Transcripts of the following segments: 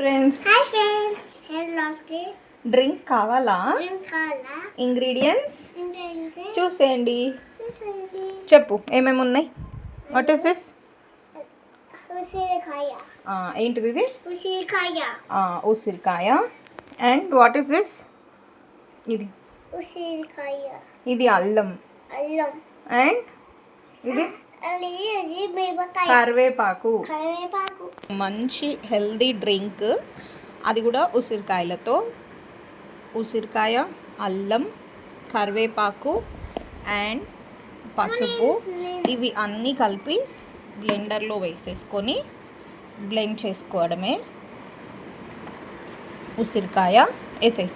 Friends drink కావాలా? Ingredients చూసేయండి. చెప్పు ఏమేమి ఉన్నాయి. What is this? ఏంటిది ఇది? ఉసిరికాయ. And what is this? ఇది అల్లం. అండ్ ఇది కరివేపాకు. మంచి హెల్దీ డ్రింక్, అది కూడా ఉసిరికాయలతో. ఉసిరికాయ, అల్లం, కరివేపాకు అండ్ పసుపు, ఇవి అన్నీ కలిపి బ్లెండర్లో వేసేసుకొని బ్లెండ్ చేసుకోవడమే. ఉసిరికాయ వేసేయి.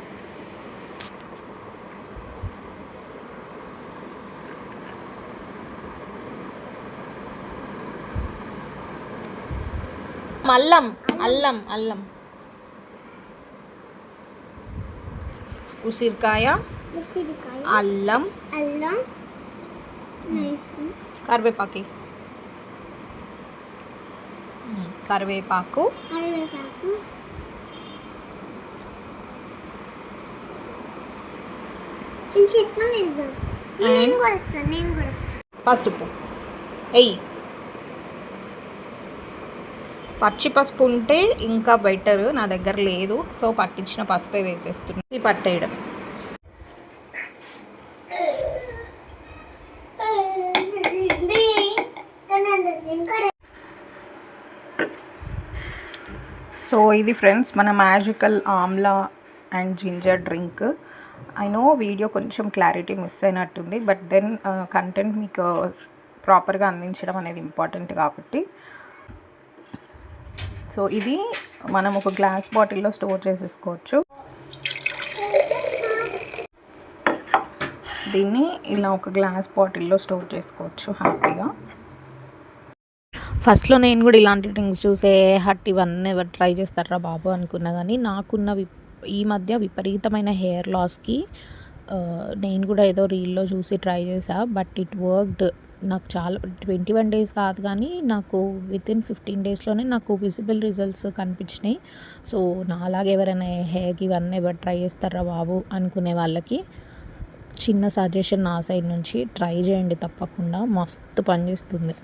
అల్లం అల్లం అల్లం ఉసిరికాయ, అల్లం, కరివేపాకు. పసుపు ఎయ్యి. పచ్చి పసుపు ఉంటే ఇంకా బెటర్, నా దగ్గర లేదు, సో పట్టించిన పసుపే వేసేస్తుంది. పట్టేయడం. సో ఇది ఫ్రెండ్స్ మన magical Amla and ginger drink. I know video కొంచెం క్లారిటీ మిస్ అయినట్టుంది, బట్ దెన్ కంటెంట్ మీకు ప్రాపర్గా అందించడం అనేది ఇంపార్టెంట్ కాబట్టి. సో ఇది మనం ఒక గ్లాస్ బాటిల్లో స్టోర్ చేసేసుకోవచ్చు. దీన్ని ఇలా ఒక గ్లాస్ బాటిల్లో స్టోర్ చేసుకోవచ్చు హ్యాపీగా. ఫస్ట్లో నేను కూడా ఇలాంటి డ్రింక్స్ చూసే హట్ ఇవన్నీ ఎవరు ట్రై చేస్తారా బాబు అనుకున్నా, కానీ నాకున్న ఈ మధ్య విపరీతమైన హెయిర్ లాస్కి నేను కూడా ఏదో రీల్లో చూసి ట్రై చేసా, బట్ ఇట్ వర్క్డ్. నాకు చాలా 21 days కాదు, కానీ నాకు వితిన్ 15 daysలోనే నాకు విజిబుల్ రిజల్ట్స్ కనిపించినాయి. సో నాలాగే ఎవరైనా హెయిర్కి ఇవన్నీ ఎవరు ట్రై చేస్తారా బాబు అనుకునే వాళ్ళకి చిన్న సజెషన్ నా సైడ్ నుంచి, ట్రై చేయండి తప్పకుండా, మస్తు పనిచేస్తుంది.